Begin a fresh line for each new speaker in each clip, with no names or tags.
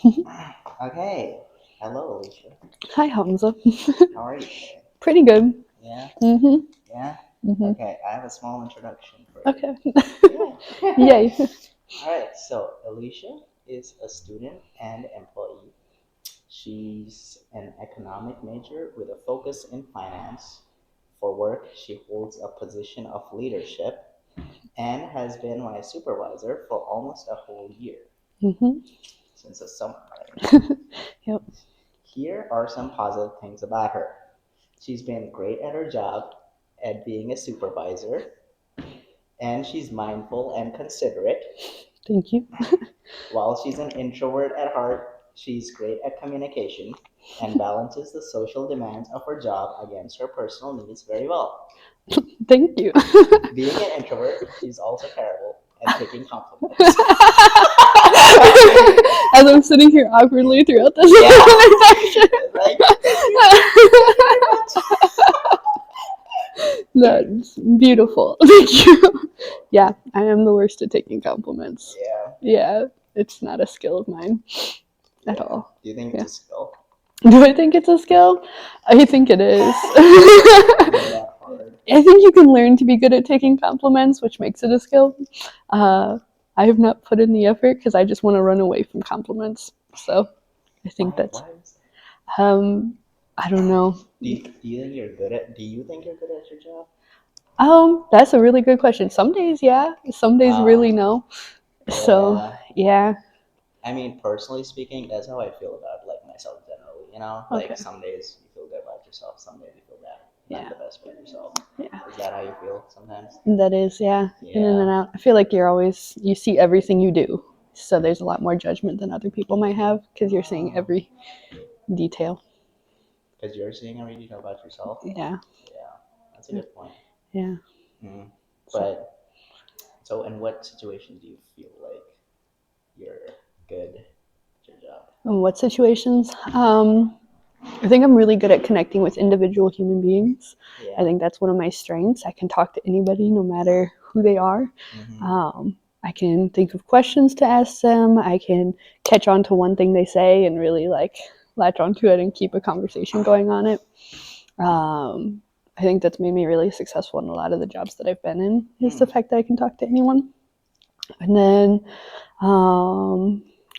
Okay. Hello, Ellesha.
Hi, Hamza.
How are you today?
Pretty good.
Yeah?
Mhm.
Yeah?
Mhm.
Okay, I have a small introduction for you.
Okay.
Yeah.
Yay.
Alright, so Ellesha is a student and employee. She's an economic major with a focus in finance. For work, she holds a position of leadership and has been my supervisor for almost a whole year,
Mhm.
since the summer, right?
Yep.
Here are some positive things about her. She's been great at her job, at being a supervisor, and she's mindful and considerate.
Thank you.
While she's an introvert at heart, she's great at communication and balances the social demands of her job against her personal needs very well.
Thank you.
Being an introvert, she's also terrible at taking compliments.
As I'm sitting here awkwardly throughout this
Yeah,
introduction.
like, thank you very much.
That's beautiful. Thank you. Yeah, I am the worst at taking compliments.
Yeah,
Yeah, it's not a skill of mine at
yeah.
all.
Do you think it's
Yeah.
a skill?
Do I think it's a skill? I think it is.
Is it that hard?
I think you can learn to be good at taking compliments, which makes it a skill. Uh, I have not put in the effort because I just want to run away from compliments. So I think
Why?
that's,
Why is
um, I don't know.
do you think you're good at? Do you think you're good at your job?
That's a really good question. Some days, yeah. Some days, really
Ah,
no. So,
yeah.
yeah.
I mean, personally speaking, that's how I feel about like myself generally. Like
Okay.
some days you feel good about yourself, some days you feel bad, not
Yeah.
the best about yourself.
Yeah.
Is that how you feel sometimes?
That is, yeah. In and
Yeah,
out. I feel like you see everything you do. So there's a lot more judgment than other people might have because you're seeing every detail.
because you're seeing every detail about yourself.
Yeah.
Yeah, that's a good point.
Yeah.
Mm.
So,
But so, in what situation do you feel like you're good at your job?
in what situations? I think I'm really good at connecting with individual human beings. I
Yeah.
think that's one of my strengths. I can talk to anybody, no matter who they are.
Mm-hmm.
I can think of questions to ask them. I can catch on to one thing they say and really like latch onto it and keep a conversation going on it. I think that's made me really successful in a lot of the jobs that I've been in is the
Mm.
fact that I can talk to anyone. And then,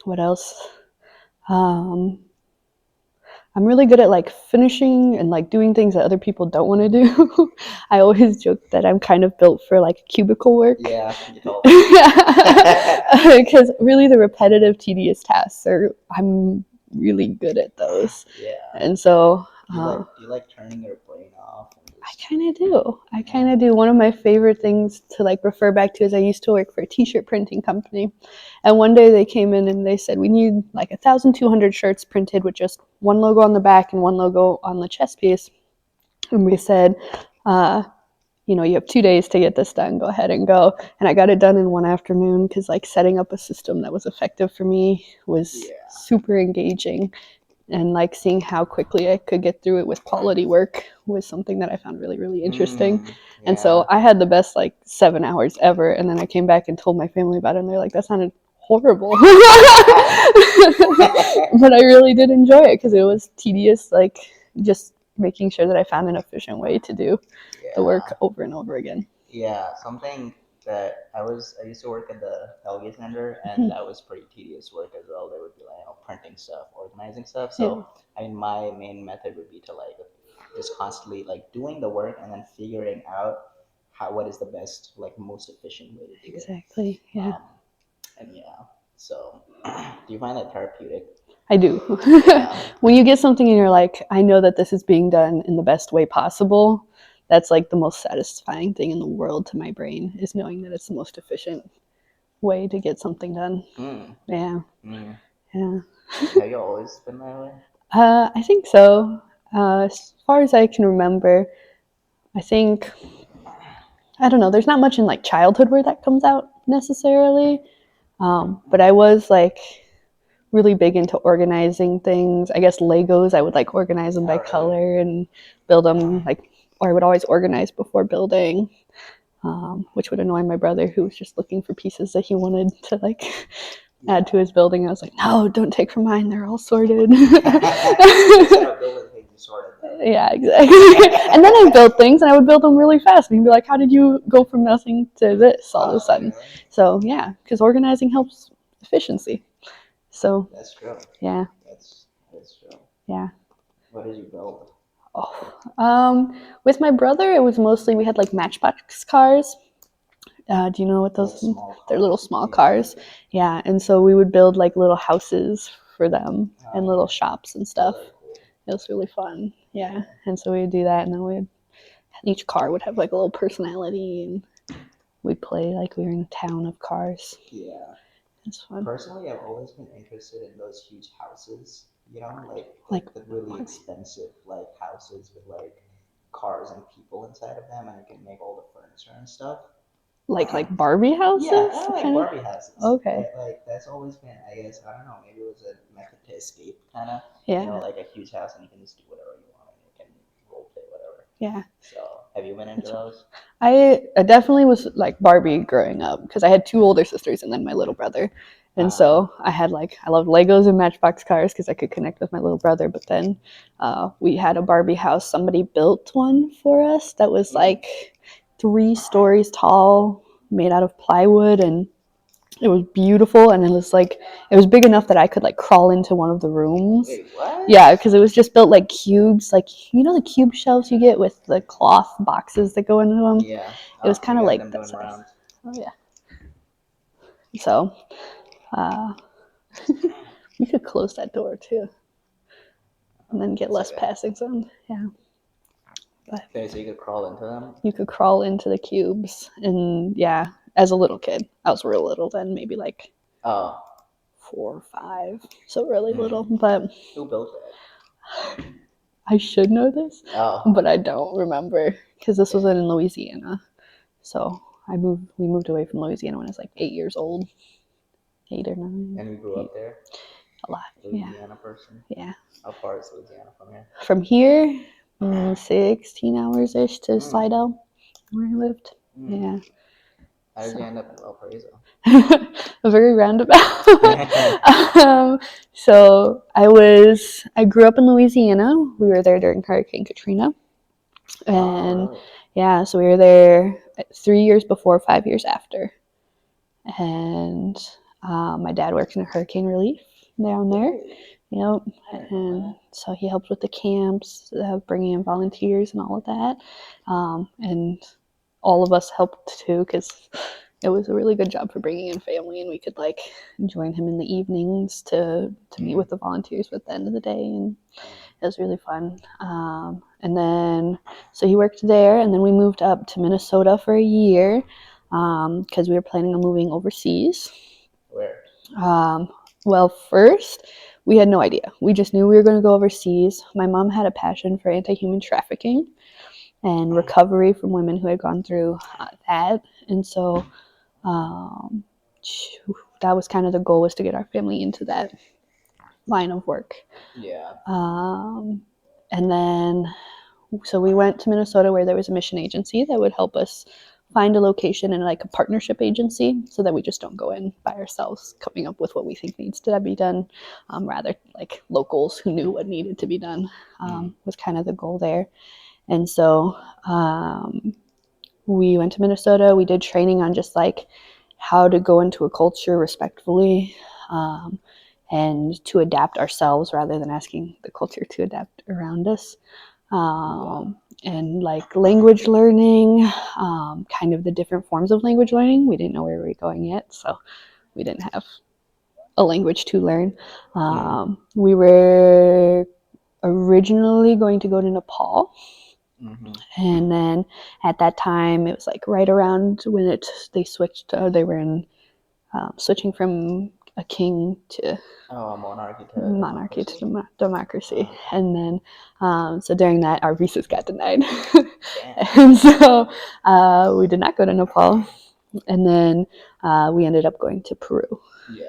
what else? Um, I'm really good at like finishing and like doing things that other people don't want to do. I always joke that I'm kind of built for like cubicle work.
Yeah, you told me.
Because really the repetitive, tedious tasks are, I'm really good at those.
Yeah.
And so
Do you like turning your brain off and
I
just
kind of do. I kind
yeah.
of do. One of my favorite things to like refer back to is I used to work for a t-shirt printing company. And one day they came in and they said, we need like 1,200 shirts printed with just one logo on the back and one logo on the chest piece. And we said, uh, you have 2 days to get this done. Go ahead and go. And I got it done in one afternoon because like setting up a system that was effective for me was
Yeah.
super engaging. And like seeing how quickly I could get through it with quality work was something that I found really, really interesting. And so
Yeah.
I had the best like 7 hours ever. And then I came back and told my family about it, and they're like, that sounded horrible. But I really did enjoy it because it was tedious, like just making sure that I found an efficient way to do the work
Yeah.
over and over again.
Yeah. Something that I used to work at the Helge Center, and
Hmm.
that was pretty tedious work as well. There would be like printing stuff, organizing stuff.
Yeah,
So I mean, my main method would be to like just constantly like doing the work and then figuring out what is the best like most efficient way to do it.
exactly. Yeah,
Um, and yeah. So do you find that therapeutic?
I do.
Yeah.
When you get something and you're like, I know that this is being done in the best way possible, that's like the most satisfying thing in the world to my brain is knowing that it's the most efficient way to get something done.
Mm.
Yeah,
Mm.
yeah.
Have you always been that way?
I think so. As far as I can remember, I think, I don't know, there's not much in like childhood where that comes out necessarily. But I was like really big into organizing things. I guess Legos, I would like organize them by
Oh, really?
color and build them like, or I would always organize before building, which would annoy my brother who was just looking for pieces that he wanted to like add to his building. I was like, no, don't take from mine. They're all sorted.
Instead of building things, you sorted them.
Yeah, exactly. And then I built things, and I would build them really fast. And he'd be like, how did you go from nothing to this all of a sudden?
Really?
So, yeah, because organizing helps efficiency. So,
That's true.
yeah,
That's true.
yeah.
What did you build?
With my brother, it was mostly, we had like Matchbox cars. Do you know what those?
Like small
They're little
cars?
small
Yeah.
cars. Yeah, and so we would build like little houses for them and little
Okay.
shops and stuff.
Really cool.
It was really fun. Yeah, and so we'd do that, and then each car would have like a little personality, and we'd play like we were in a town of cars.
Yeah.
It's fun.
Personally, I've always been interested in those huge houses. You know, like the really expensive like houses with like cars and people inside of them, and you can make all the furniture and stuff.
Like Barbie houses?
Yeah, I like
kind of?
Barbie houses.
Okay.
Like that's always been, I guess, I don't know, maybe it was a method to escape, kind of.
Yeah.
You know, like a huge house and you can just do whatever you want and you can role play whatever.
Yeah.
So, have you been into those?
I definitely was like Barbie growing up because I had two older sisters and then my little brother. And so I had I loved Legos and Matchbox cars because I could connect with my little brother. But then we had a Barbie house. Somebody built one for us that was like 3 stories tall, made out of plywood, and it was beautiful. And it was big enough that I could like crawl into one of the rooms.
Wait, what?
Yeah, because it was just built like cubes, like the cube shelves you get with the cloth boxes that go into them.
Yeah.
It was kind of like
that size.
around. Oh yeah. So, we could close that door too, and then get less passing sound. Yeah. But
okay, so you could crawl into them?
You could crawl into the cubes, and yeah, as a little kid, I was real little then, maybe like 4 or 5, so really little. But
who built it?
I should know this,
Oh.
but I don't remember because this was in Louisiana. So we moved away from Louisiana when I was like 8 years old, 8 or 9.
And you grew up there?
A lot.
Louisiana person?
Yeah.
How far is Louisiana from here?
From here, 16 hours ish to Slidell, where I lived. Yeah.
How did you end up in Valparaiso?
A very roundabout. So I grew up in Louisiana. We were there during Hurricane Katrina. And
really?
yeah, so we were there 3 years before, 5 years after. And my dad works in a hurricane relief down there. Yep. And so he helped with the camps, bringing in volunteers and all of that. And all of us helped too because it was a really good job for bringing in family, and we could like join him in the evenings to meet with the volunteers at the end of the day, and it was really fun. And then so he worked there, and then we moved up to Minnesota for a year because we were planning on moving overseas.
Where?
Well, first we had no idea. We just knew we were going to go overseas. My mom had a passion for anti-human trafficking and recovery from women who had gone through that, and so that was kind of the goal, was to get our family into that line of work.
Yeah.
And then so we went to Minnesota where there was a mission agency that would help us find a location and like a partnership agency so that we just don't go in by ourselves coming up with what we think needs to be done. Rather like locals who knew what needed to be done was kind of the goal there. And so we went to Minnesota. We did training on just like how to go into a culture respectfully and to adapt ourselves rather than asking the culture to adapt around us. And like language learning, kind of the different forms of language learning. We didn't know where we were going yet, so we didn't have a language to learn. We were originally going to go to Nepal. And then at that time, it was like right around when they switched. They were in switching from a king to monarchy to democracy. And then so during that, our visas got denied, and so we did not go to Nepal. And then we ended up going to Peru.
Yeah,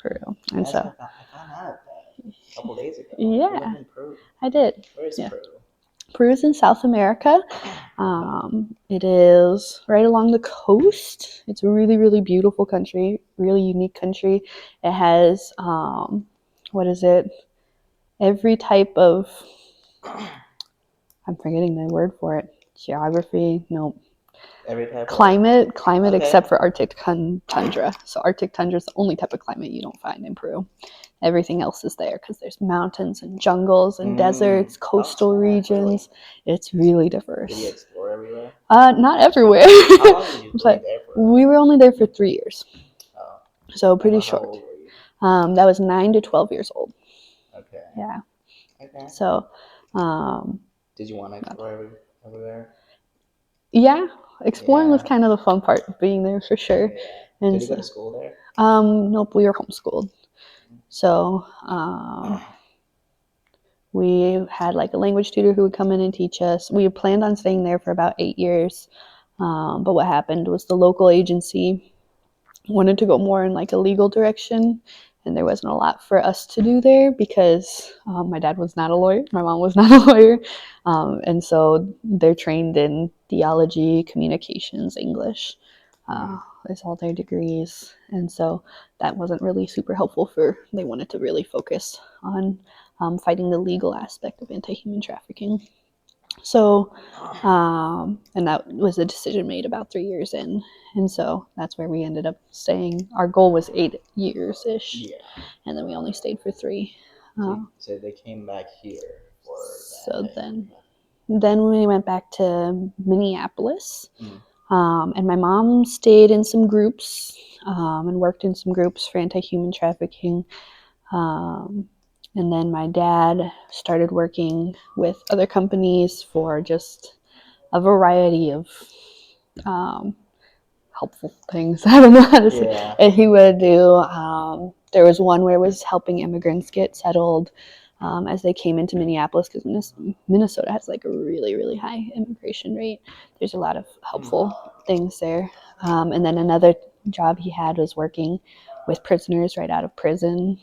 Peru. And so
I found out that a couple days ago.
Yeah,
You lived in Peru.
I did.
Where is
Yeah.
Peru?
Peru's in South America. It is right along the coast. It's a really, really beautiful country, really unique country. It has, what is it? Every type of, I'm forgetting the word for it. Geography, no.
Every type of
Climate
Okay.
except for Arctic tundra. So Arctic tundra is the only type of climate you don't find in Peru. Everything else is there because there's mountains and jungles and deserts, coastal regions. It's really diverse.
Did you explore everywhere?
Not everywhere.
How long did you live
But
there for?
we were only there for 3 years,
Oh,
so pretty
how
short.
old were you?
That was 9 to 12 years old.
Okay.
Yeah.
Okay.
So,
Did you want to explore everywhere?
yeah, exploring was
Yeah.
kind of the fun part of being there for sure.
Yeah.
And
Did you go
so,
to school there?
nope, we were homeschooled. So, we had like a language tutor who would come in and teach us. We had planned on staying there for about 8 years. But what happened was the local agency wanted to go more in like a legal direction, and there wasn't a lot for us to do there because my dad was not a lawyer, my mom was not a lawyer, and so they're trained in theology, communications, English. Is all their degrees, and so that wasn't really super helpful for. They wanted to really focus on fighting the legal aspect of anti-human trafficking. So, and that was a decision made about 3 years in. And so that's where we ended up staying. Our goal was 8 years ish.
Yeah.
And then we only stayed for 3.
So they came back here for
So
that.
then we went back to Minneapolis. And my mom stayed in some groups and worked in some groups for anti-human trafficking. And then my dad started working with other companies for just a variety of helpful things. I don't know how to say.
Yeah.
And he would do. There was one where it was helping immigrants get settled as they came into Minneapolis, because Minnesota has like a really, really high immigration rate. There's a lot of helpful things there. And then another job he had was working with prisoners right out of prison.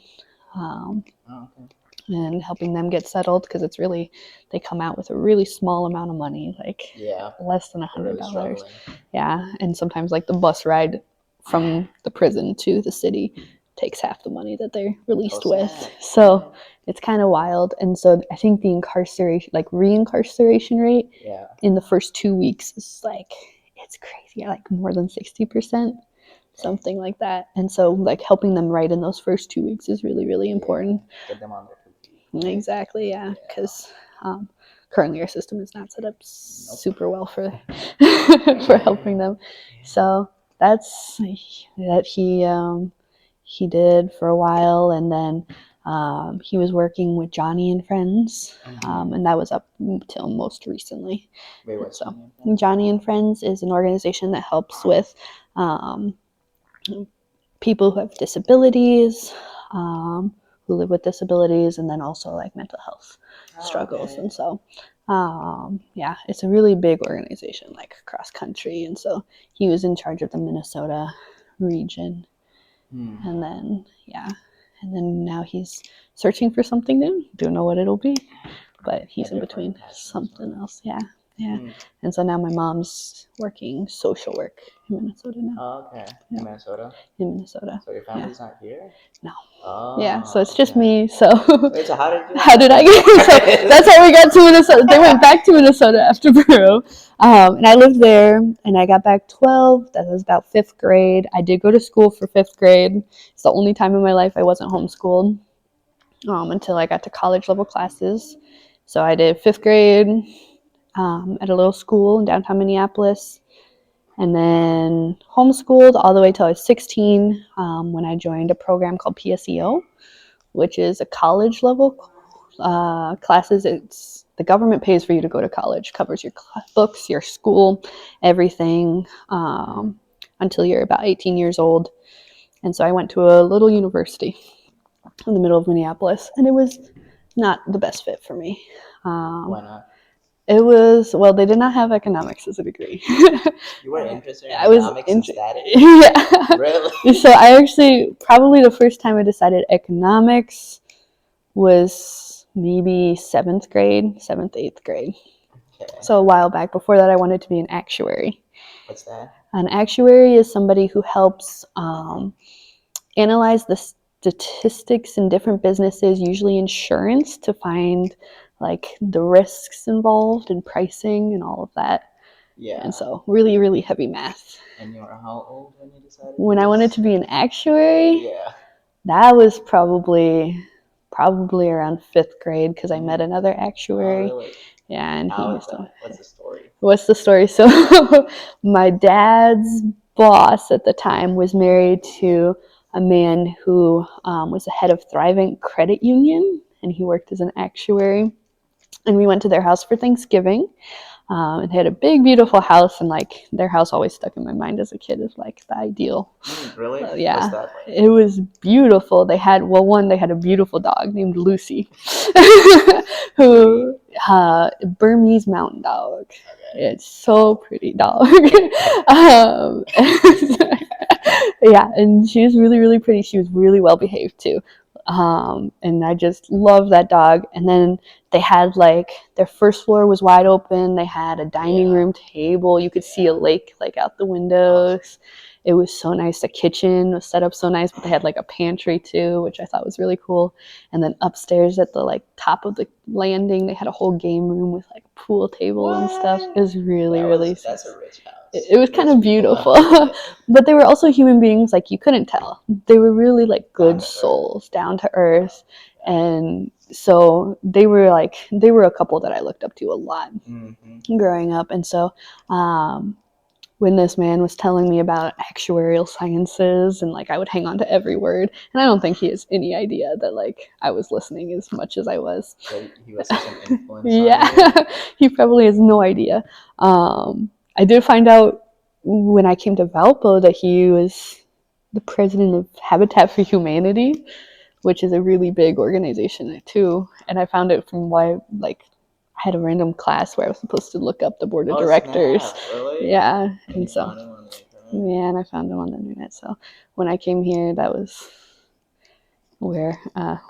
And helping them get settled, because it's really, they come out with a really small amount of money, like less than $100. Really, yeah, and sometimes like the bus ride from the prison to the city takes half the money that they're released with. So it's kind of wild. And so I think the incarceration, like reincarceration rate in the first 2 weeks is like, it's crazy, like more than 60%. Something like that. And so like helping them right in those first 2 weeks is really, really important.
Get them on their
feet. Exactly, yeah. Because currently our system is not set up super well for for helping them. So that's that he did for a while, and then he was working with Johnny and Friends, and that was up until most recently.
Wait, what's
so Johnny and Friends is an organization that helps with people who have disabilities, who live with disabilities, and then also like mental health struggles. And so, yeah, it's a really big organization, like cross country. And so he was in charge of the Minnesota region. And then, and then now he's searching for something new. Don't know what it'll be, but he's in between something else. Yeah. And so now my mom's working social work in Minnesota now.
Oh, okay. In Minnesota?
In Minnesota.
So your family's not here?
No.
Oh,
yeah, so it's just me. So
wait, so how did you
I get so that's how we got to Minnesota. They went back to Minnesota after Peru. And I lived there, and I got back 12. That was about 5th grade. I did go to school for 5th grade. It's the only time in my life I wasn't homeschooled until I got to college level classes. So I did 5th grade at a little school in downtown Minneapolis, and then homeschooled all the way till I was 16 when I joined a program called PSEO, which is a college level classes. It's the government pays for you to go to college, covers your books, your school, everything until you're about 18 years old. And so I went to a little university in the middle of Minneapolis, and it was not the best fit for me.
Why not?
It was, well, they did not have economics as a degree.
You were interested in economics and static?
Yeah.
Really?
So I actually, probably the first time I decided economics was maybe 7th grade, 7th, 8th grade.
Okay.
So a while back, before that, I wanted to be an actuary.
What's that?
An actuary is somebody who helps analyze the statistics in different businesses, usually insurance, to find like the risks involved in pricing and all of that.
Yeah.
And so really, really heavy math.
And you were how old when you decided?
When I wanted to be an actuary,
Yeah.
that was probably around 5th grade, because I met another actuary.
Oh, really?
Yeah, and
How
he
is
used to.
that? What's the story?
What's the story? So my dad's boss at the time was married to a man who was the head of Thrivent Credit Union, and he worked as an actuary. And we went to their house for Thanksgiving. And they had a big, beautiful house, and like their house always stuck in my mind as a kid as like the ideal.
Really?
Yeah,
What's that like?
it was beautiful. They had they had a beautiful dog named Lucy, who Burmese mountain dog.
Okay.
It's so pretty dog. um, yeah, and she was really, really pretty. She was really well behaved too. And I just love that dog. And then they had like their first floor was wide open. They had a dining room table. You could see a lake like out the windows. It was so nice. The kitchen was set up so nice, but they had like a pantry too, which I thought was really cool. And then upstairs at the like top of the landing, they had a whole game room with like a pool table and stuff. It was really, really.
That's a rich house.
It was kind of beautiful. But they were also human beings, like you couldn't tell. They were really like good souls, down to earth. And so they were a couple that I looked up to a lot growing up. And so when this man was telling me about actuarial sciences, and like I would hang on to every word, and I don't think he has any idea that like I was listening as much as I was.
So he was such an influence.
Yeah, he probably has no idea. I did find out when I came to Valpo that he was the president of Habitat for Humanity, which is a really big organization too. And I found it from why like I had a random class where I was supposed to look up the board of directors.
Snap. Really?
Yeah,
and so found him on the internet.
Yeah, and I found him on the internet. So when I came here, that was where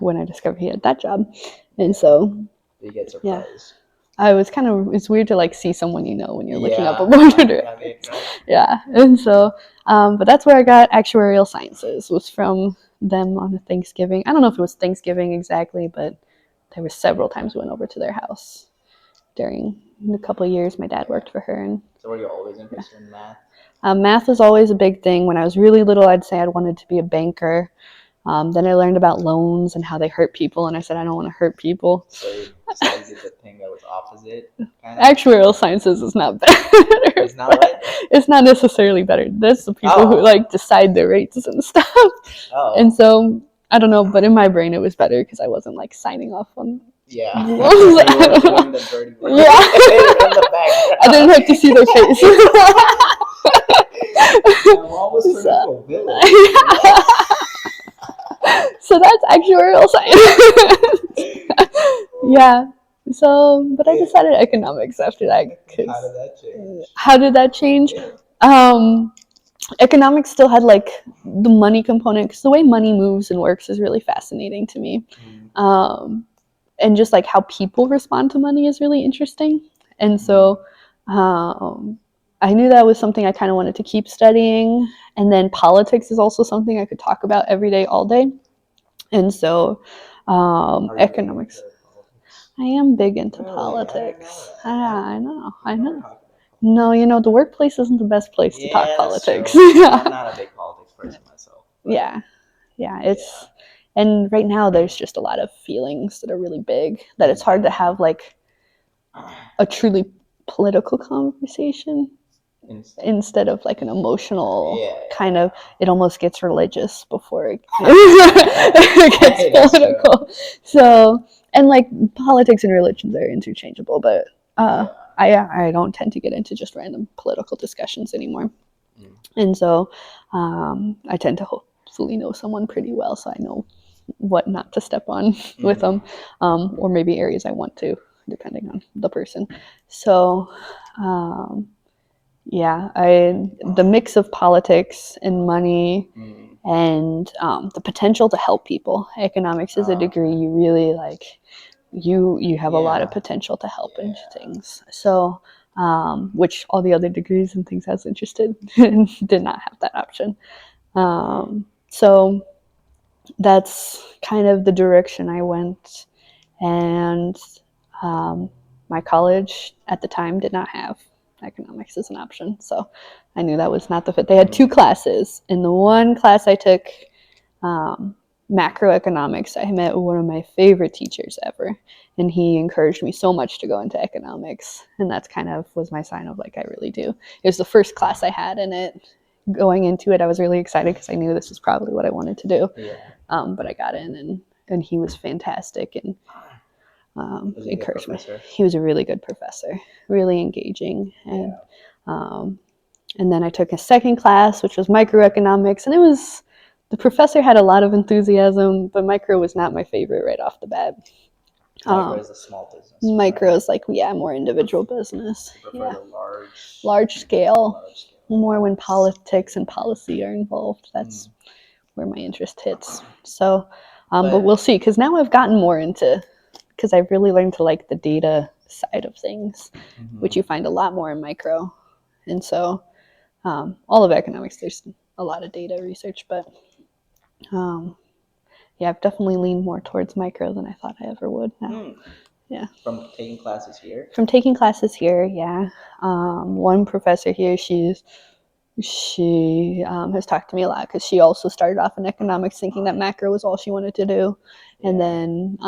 when I discovered he had that job, and so
you get surprised.
I was it's weird to like see someone you know when you're looking up a board of directors. Yeah, and so but that's where I got actuarial sciences, was from them on a Thanksgiving. I don't know if it was Thanksgiving exactly, but there were several times we went over to their house during a couple of years my dad worked for her. And
so were you always interested in math?
Math was always a big thing. When I was really little, I'd say I wanted to be a banker. Then I learned about loans and how they hurt people, and I said I don't want to hurt people.
So you decided the thing that was opposite?
Actuarial sciences is not better.
It's not right?
It's not necessarily better. That's the people who like decide the rates and stuff. And so I don't know, but in my brain it was better because I wasn't like signing off on.
Yeah.
Doing
the dirty work.
Yeah. I didn't have to see their face. So that's actuarial science. Yeah. So, but I decided economics after that. How did that change? Economics still had like the money component, because the way money moves and works is really fascinating to me. And just like how people respond to money is really interesting. And so I knew that was something I kind of wanted to keep studying. And then politics is also something I could talk about every day, all day. And so economics. I am big into politics. I know. No, the workplace isn't the best place to talk politics.
I'm not a big politics person myself.
Yeah, it's and right now there's just a lot of feelings that are really big that it's hard to have like a truly political conversation instead of like an emotional kind of. It almost gets religious before it gets political. So, and like politics and religions are interchangeable, but I don't tend to get into just random political discussions anymore. And so I tend to hopefully know someone pretty well, so I know what not to step on with them, or maybe areas I want to, depending on the person. So the mix of politics and money and the potential to help people. Economics is a degree you really like you have a lot of
Yeah.
potential to help in
Yeah.
things. So, which all the other degrees and things I was interested in did not have that option. So that's kind of the direction I went. And my college at the time did not have economics as an option. So I knew that was not the fit. They had two classes. In the one class I took, um, macroeconomics, I met one of my favorite teachers ever, and he encouraged me so much to go into economics, and that's kind of was my sign of like I really do. It was the first class I had in it. Going into it, I was really excited because I knew this is probably what I wanted to do.
Yeah.
But I got in, and he was fantastic and
Was he a good
encouraged me.
professor?
He was a really good professor, really engaging,
Yeah.
and then I took a second class, which was microeconomics, and it was the professor had a lot of enthusiasm, but micro was not my favorite right off the bat.
Micro is a small business.
Micro
Right?
is like, yeah, more individual business.
You prefer
Yeah,
the large.
large scale,
Large scale.
more when politics and policy are involved. That's where my interest hits. So, but we'll see, because now I've gotten more into, because I've really learned to like the data side of things, which you find a lot more in micro. And so all of economics, there's a lot of data research, but yeah, I've definitely leaned more towards micro than I thought I ever would now. Yeah.
From taking classes here?
From taking classes here, yeah. One professor here, she has talked to me a lot because she also started off in economics thinking that macro was all she wanted to do, and then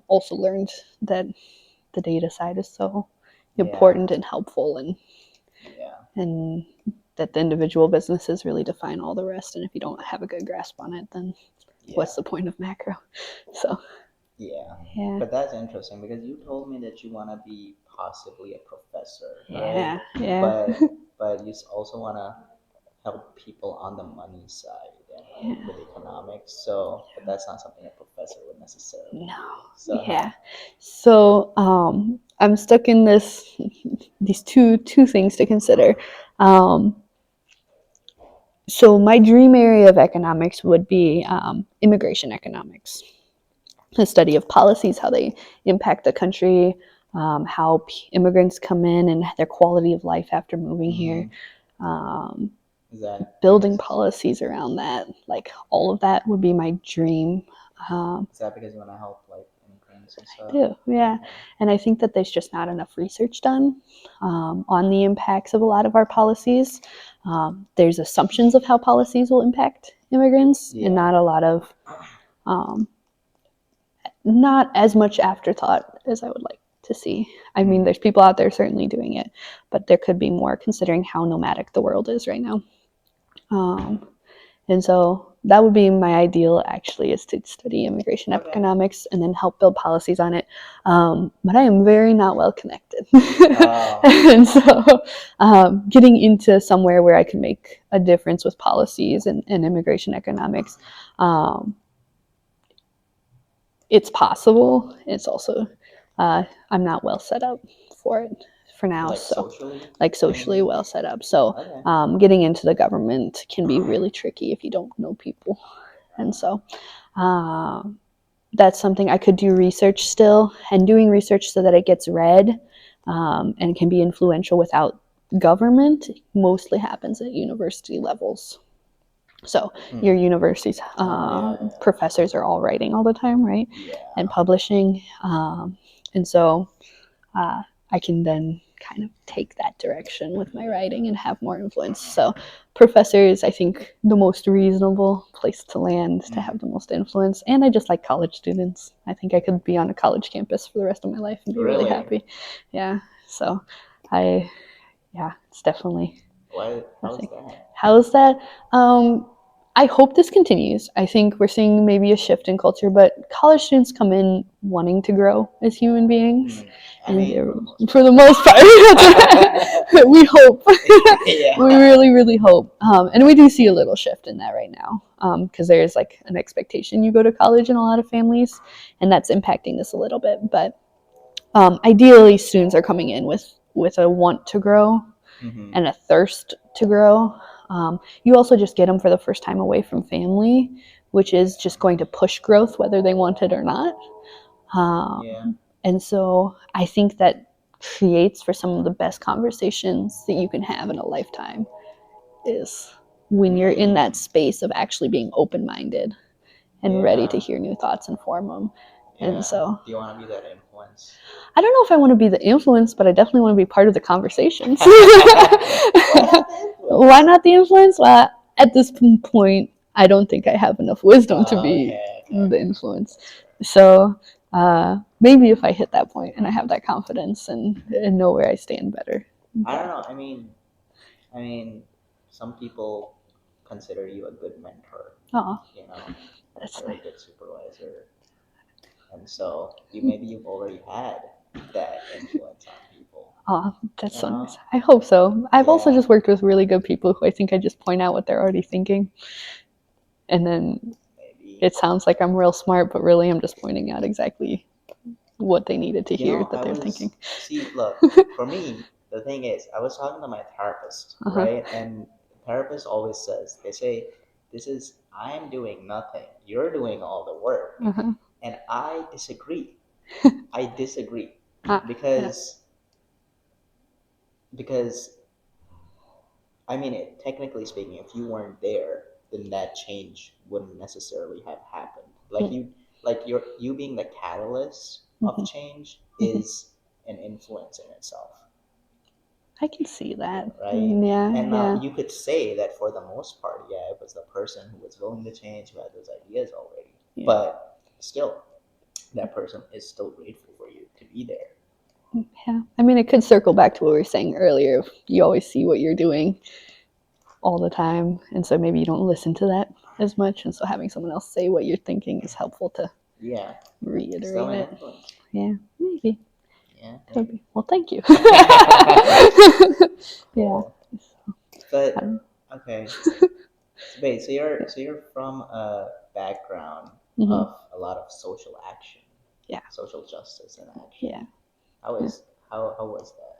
also learned that the data side is so important and helpful, and that the individual businesses really define all the rest, and if you don't have a good grasp on it, then what's the point of macro? So
yeah. But that's interesting because you told me that you want to be possibly a professor, right? But you also want to help people on the money side and with economics. So, but that's not something a professor would necessarily do. So,
So I'm stuck in these two things to consider. So my dream area of economics would be immigration economics, the study of policies, how they impact the country, how immigrants come in and their quality of life after moving here, building policies around that. Like all of that would be my dream.
Is that because you want to help like immigrants and stuff?
I do, yeah. And I think that there's just not enough research done on the impacts of a lot of our policies. There's assumptions of how policies will impact immigrants, and not a lot of, not as much afterthought as I would like to see. I mean, there's people out there certainly doing it, but there could be more considering how nomadic the world is right now. And so that would be my ideal, actually, is to study immigration economics and then help build policies on it. But I am very not well connected. And so getting into somewhere where I can make a difference with policies and immigration economics, it's possible. It's also, I'm not well set up for it for now.
Like
so
socially?
Like socially well set up. So getting into the government can be really tricky if you don't know people. And so that's something I could do research still, and doing research so that it gets read and can be influential without government mostly happens at university levels. So your university's professors are all writing all the time, right? And publishing. And so I can then kind of take that direction with my writing and have more influence. So professors, I think, the most reasonable place to land to have the most influence. And I just like college students. I think I could be on a college campus for the rest of my life and be really happy. Yeah. So it's definitely. How's that? I hope this continues. I think we're seeing maybe a shift in culture, but college students come in wanting to grow as human beings. For the most part, we hope. We really, really hope. And we do see a little shift in that right now because there's like an expectation you go to college in a lot of families, and that's impacting this a little bit. But ideally, students are coming in with a want to grow and a thirst to grow. You also just get them for the first time away from family, which is just going to push growth whether they want it or not. And so I think that creates for some of the best conversations that you can have in a lifetime is when you're in that space of actually being open-minded and ready to hear new thoughts and form them. And so,
do you want to be that influence?
I don't know if I want to be the influence, but I definitely want to be part of the conversations. Why not the influence? Well, at this point, I don't think I have enough wisdom to be the influence. So maybe if I hit that point and I have that confidence and know where I stand better.
I don't know. I mean, some people consider you a good mentor.
Oh,
you know,
that's
you're
nice.
a good supervisor, and so you've already had that influence on people.
Oh, that's
You
so
know?
nice. I hope so. I've also
Yeah.
just worked with really good people who I think I just point out what they're already thinking. And then
Maybe.
it sounds like I'm real smart, but really I'm just pointing out exactly what they needed to hear that they're thinking.
See, look, for me, the thing is, I was talking to my therapist,
Uh-huh.
right? And the therapist always says, they say, I'm doing nothing. You're doing all the work.
Uh-huh.
And I disagree. I disagree.
Yeah.
Because I mean, technically speaking, if you weren't there, then that change wouldn't necessarily have happened. You being the catalyst of change is an influence in itself,
I can see that.
right?
Yeah,
And
yeah.
now you could say that for the most part, yeah, it was the person who was willing to change, who had those ideas already.
Yeah.
But still, that person is still grateful for you to be there.
Yeah. I mean, it could circle back to what we were saying earlier. You always see what you're doing all the time, and so maybe you don't listen to that as much. And so having someone else say what you're thinking is helpful to reiterate
Still an
it.
influence.
Yeah, maybe.
Yeah.
Maybe. Well, thank you.
Cool.
Yeah.
But okay. So wait, so you're from a background of a lot of social action.
Yeah.
Social justice and action.
Yeah.
How was that?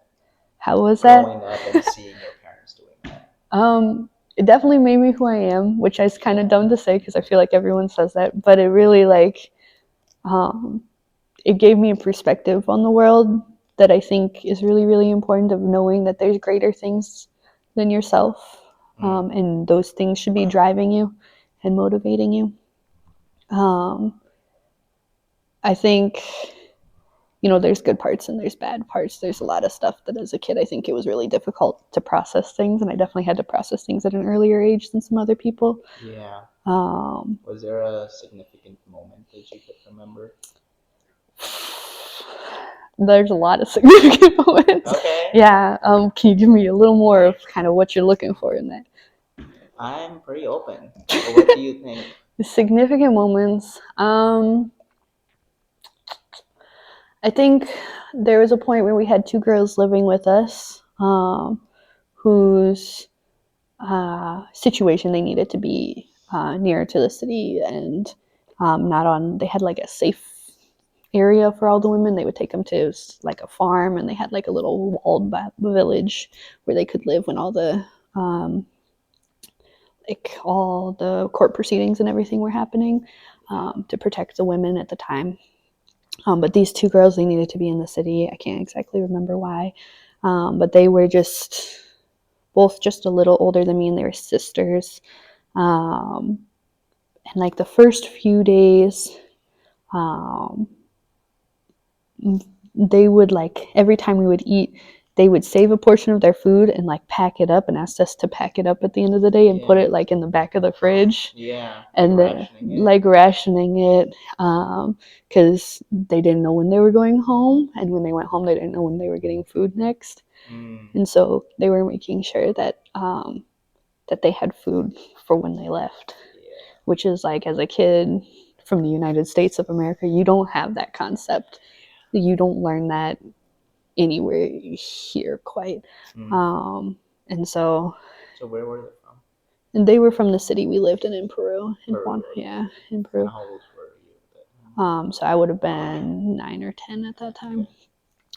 How was that?
Growing up and seeing your parents doing that.
It definitely made me who I am, which is kind of dumb to say because I feel like everyone says that, but it really it gave me a perspective on the world that I think is really, really important, of knowing that there's greater things than yourself, and those things should be driving you and motivating you. I think, there's good parts and there's bad parts. There's a lot of stuff that as a kid, I think it was really difficult to process things, and I definitely had to process things at an earlier age than some other people.
Yeah. Was there a significant moment that you could remember?
There's a lot of significant moments.
Okay.
Yeah. Can you give me a little more of kind of what you're looking for in that?
I'm pretty open. But what do you think?
The significant moments. I think there was a point where we had two girls living with us, whose situation they needed to be nearer to the city and not on. They had like a safe area for all the women. They would take them to like a farm, and they had like a little walled village where they could live when all the all the court proceedings and everything were happening, to protect the women at the time. But these two girls, they needed to be in the city. I can't exactly remember why, but they were both just a little older than me, and they were sisters. And like the first few days, um, they would, like, every time we would eat, they would save a portion of their food and like pack it up and asked us to pack it up at the end of the day and put it like in the back of the fridge.
Yeah.
And then like rationing it, because they didn't know when they were going home, and when they went home they didn't know when they were getting food next. And so they were making sure that that they had food for when they left, which is like, as a kid from the United States of America, you don't have that concept. You don't learn that anywhere here quite. And so
where were they from?
And they were from the city we lived in Peru. In Peru. In Peru.
And how old were you?
So I would have been 9 or 10 at that time.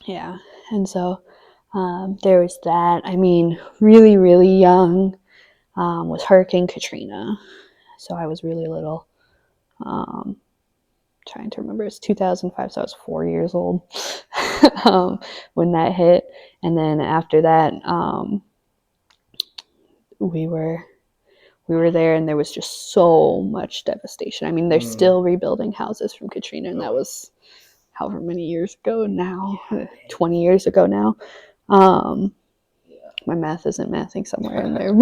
Yeah. And so there was that. I mean, really, really young was Hurricane Katrina. So I was really little. trying to remember, it's 2005, so I was 4 years old when that hit. And then after that, we were there, and there was just so much devastation. I mean, they're still rebuilding houses from Katrina, and that was however many years ago now, 20 years ago now. My math isn't mathing somewhere in there.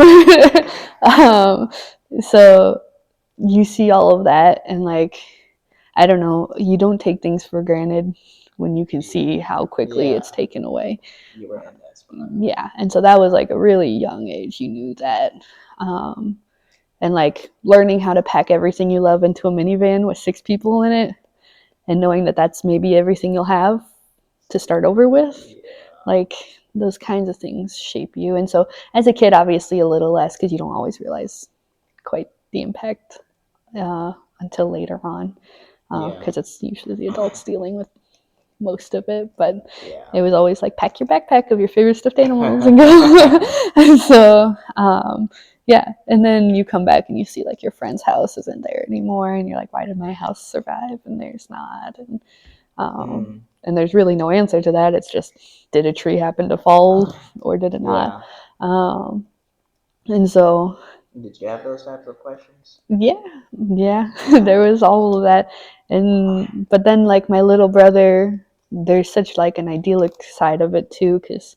So you see all of that, and like, I don't know, you don't take things for granted when you can see how quickly it's taken away.
You were in that spot.
Yeah, and so that was like a really young age. You knew that. And like learning how to pack everything you love into a minivan with 6 people in it, and knowing that that's maybe everything you'll have to start over with. Like, those kinds of things shape you. And so as a kid, obviously a little less, because you don't always realize quite the impact until later on, because it's usually the adults dealing with most of it. But it was always like, pack your backpack of your favorite stuffed animals and go. And so yeah, and then you come back and you see like your friend's house isn't there anymore, and you're like, why did my house survive and theirs not? And there's really no answer to that. It's just, did a tree happen to fall or did it not? And so,
did you have those types of questions?
Yeah, there was all of that. And but then like my little brother, there's such like an idyllic side of it too, because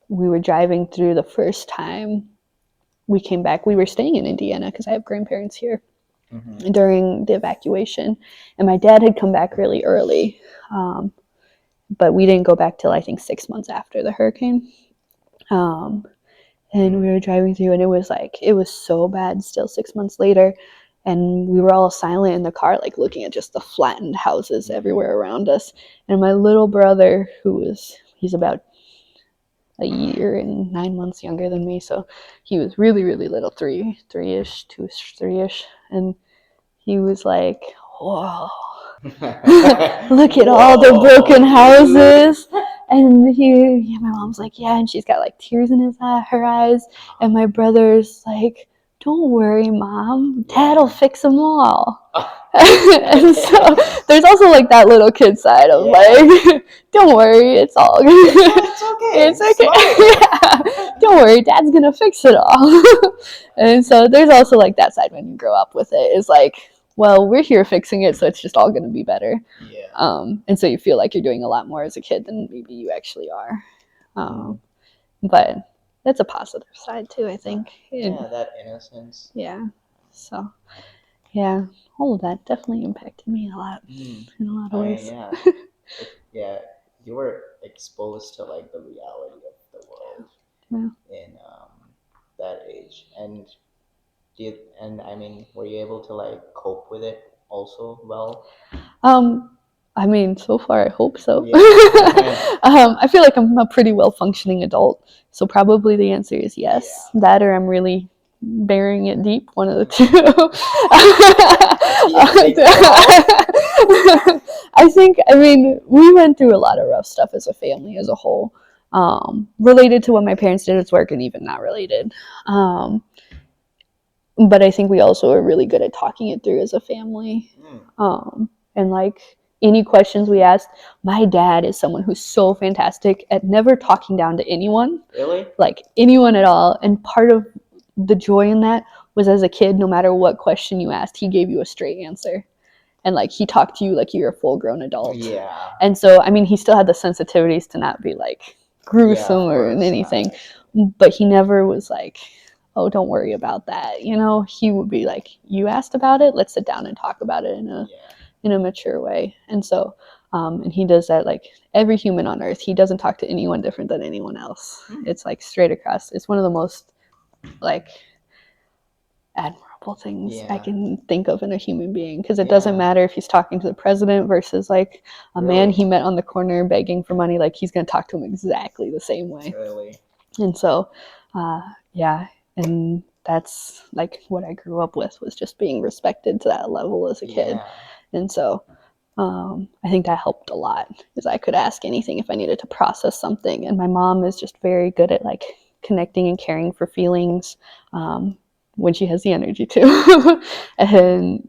we were driving through the first time we came back. We were staying in Indiana because I have grandparents here during the evacuation, and my dad had come back really early, but we didn't go back till I think 6 months after the hurricane. And we were driving through, and it was so bad still 6 months later, and we were all silent in the car, like looking at just the flattened houses everywhere around us. And my little brother, he's about a year and 9 months younger than me, so he was really, really little, three-ish, 2-ish, 3-ish, and he was like, whoa, look at all the broken houses. And my mom's like, yeah, and she's got like tears in her eyes, and my brother's like, don't worry, Mom, Dad'll fix them all. And so there's also like that little kid side of like, don't worry, it's all good. It's okay. Yeah. Don't worry, Dad's gonna fix it all. And so there's also like that side when you grow up with it, is like, well, we're here fixing it, so it's just all going to be better. And so you feel like you're doing a lot more as a kid than maybe you actually are. But that's a positive side too, I think.
That innocence.
Yeah. So, yeah, all of that definitely impacted me a lot in a lot of ways.
Yeah, you were exposed to like the reality of the world in that age, and I mean, were you able to like cope with it also well?
I mean, so far I hope so. I feel like I'm a pretty well functioning adult, so probably the answer is yes. That, or I'm really burying it deep, one of the two. I mean, we went through a lot of rough stuff as a family as a whole, related to what my parents did at work and even not related. But I think we also are really good at talking it through as a family. And like any questions we asked, my dad is someone who's so fantastic at never talking down to anyone.
Really?
Like anyone at all. And part of the joy in that was, as a kid, no matter what question you asked, he gave you a straight answer. And like he talked to you like you're a full grown adult. Yeah. And so, I mean, he still had the sensitivities to not be like gruesome or anything. But he never was like, oh, don't worry about that. You know, he would be like, you asked about it, let's sit down and talk about it in a mature way. And so, and he does that like every human on earth. He doesn't talk to anyone different than anyone else. It's like straight across. It's one of the most like admirable things I can think of in a human being, because it doesn't matter if he's talking to the president versus like a man he met on the corner begging for money. Like, he's going to talk to him exactly the same way. And so, and that's like what I grew up with, was just being respected to that level as a kid. And so I think that helped a lot, because I could ask anything if I needed to process something. And my mom is just very good at like connecting and caring for feelings when she has the energy to. And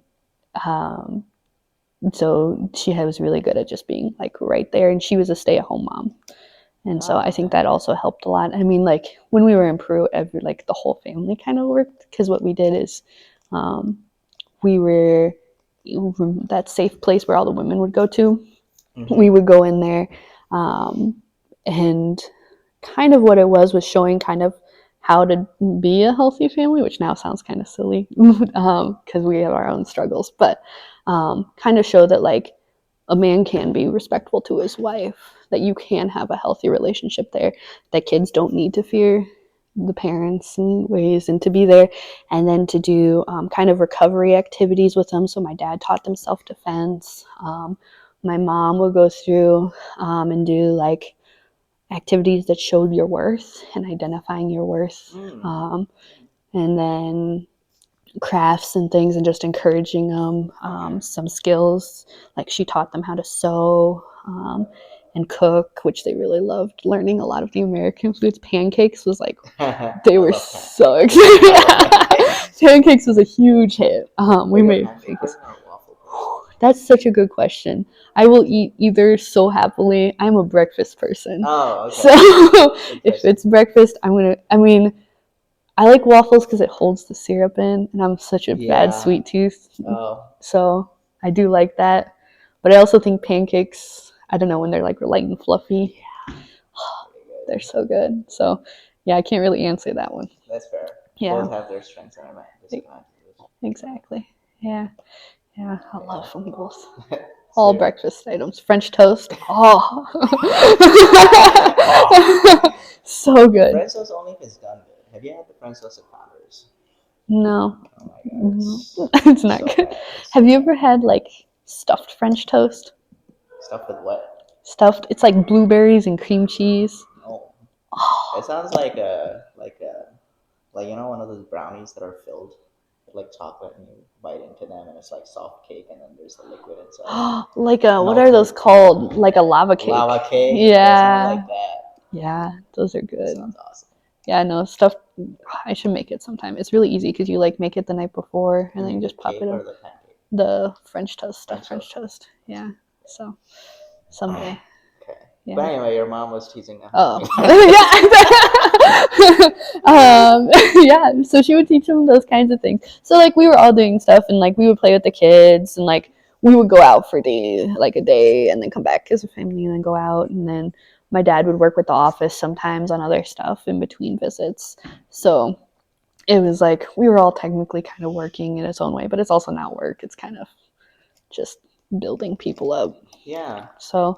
so she was really good at just being like right there, and she was a stay-at-home mom. And so
Oh,
I think
okay.
that also helped a lot. I mean, like when we were in Peru, like the whole family kind of worked, because what we did is um, we were that safe place where all the women would go to. We
Mm-hmm.
would go in there, um, and kind of what it was showing kind of how to be a healthy family, which now sounds kind of silly because we have our own struggles, but kind of show that like a man can be respectful to his wife, that you can have a healthy relationship there, that kids don't need to fear the parents in ways, and to be there, and then to do kind of recovery activities with them. So my dad taught them self-defense. My mom would go through and do like activities that showed your worth and identifying your worth.
Mm.
Um, and then crafts and things, and just encouraging them
Okay.
some skills. Like she taught them how to sew and cook, which they really loved. Learning a lot of the American foods. Pancakes was like,
I
they were
love
so
pancakes.
excited.
I love pancakes.
Pancakes was a huge hit.
Are
We
you a
made
pancake
pancakes.
person or a waffle person?
That's such a good question. I will eat either so happily. I'm a breakfast person.
Oh,
So
okay.
if
Interesting.
it's breakfast, I mean, I like waffles because it holds the syrup in, and I'm such a bad
Yeah.
sweet tooth.
Oh,
So I do like that. But I also think pancakes, I don't know, when they're like light and fluffy,
yeah. Pretty
they're
good.
so good. So yeah, I can't really answer that one.
That's fair.
Yeah,
Both have their strengths and disadvantages.
exactly. Yeah, yeah, I
Yeah.
love them both. All
So,
breakfast items. French toast. Oh,
oh,
so good.
French toast only if it's done good. Have you had the French toast at Founders?
No,
Oh my god,
no,
it's
it's not
so
good.
bad. It's
Have
so
you
bad.
ever had like stuffed French toast?
Stuff with what?
Stuffed. It's like blueberries and cream cheese.
No. It
Oh,
sounds like one of those brownies that are filled with like chocolate and you bite into them and it's like soft cake and then there's the liquid inside.
like a, what are those
Melted
called? Like a lava cake.
lava cake. Yeah, something
Yeah,
like that.
yeah, those are
That
good.
sounds awesome.
Yeah, no stuff. I should make it sometime. It's really easy because you like make it the night before and
You
then
mean
you
the
just pop it
cake
in
or the pancake?
the French toast, stuffed
French
French
toast.
toast. Yeah, so someday.
Okay. But
Yeah.
anyway, your mom was teaching them how to
Oh,
make pancakes.
yeah. So she would teach them those kinds of things. So like we were all doing stuff, and like we would play with the kids, and like we would go out for a day, and then come back as a family, and then go out, and then my dad would work with the office sometimes on other stuff in between visits. So it was like we were all technically kind of working in its own way, but it's also not work. It's kind of just building people up.
Yeah.
So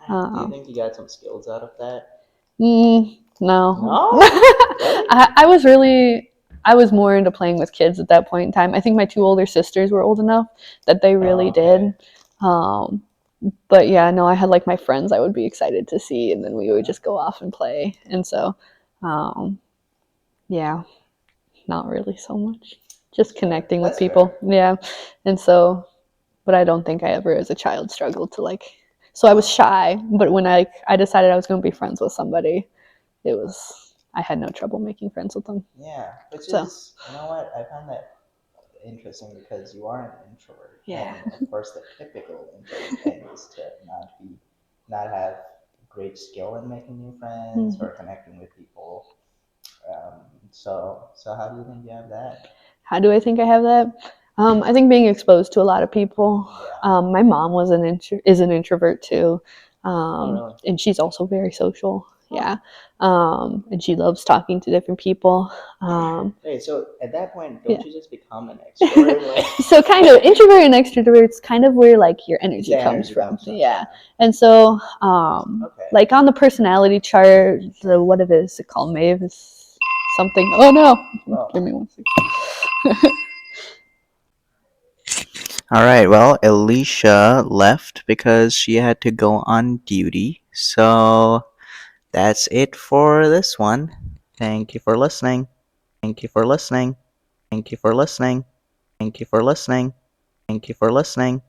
Do you
um,
think you got some skills out of that?
no.
No? Really?
I was more into playing with kids at that point in time. I think my two older sisters were old enough that they really
Oh, okay.
did. Um, but yeah, no, I had like my friends I would be excited to see, and then we would just go off and play. And so, um, yeah, not really so much. Just
Sure.
connecting with
That's
people.
fair.
Yeah. And so, but I don't think I ever as a child struggled to like, so I was shy, but when I decided I was going to be friends with somebody, I had no trouble making friends with them.
Yeah. Which
So
is, you know what? I find that interesting because you are an introvert,
yeah.
and of course, the typical introvert thing is to not have great skill in making new friends
Mhm.
or connecting with people. So how do you think you have that?
How do I think I have that? I think being exposed to a lot of people.
Yeah.
My mom is an introvert too,
Oh, really?
and she's also very social.
Huh.
Yeah, and she loves talking to different people.
Wait, so at that point,
Yeah.
don't you just become an extrovert? Like,
So kind of introvert and extrovert, it's kind of where like your
it's
energy
the
comes
energy
from.
comes from.
Yeah.
Yeah.
And so
Okay.
like on the personality chart, the what is it called? Mavis something. Oh no.
Well.
Give me one second.
All right. Well, Ellesha left because she had to go on duty. So that's it for this one. Thank you for listening. Thank you for listening. Thank you for listening. Thank you for listening. Thank you for listening.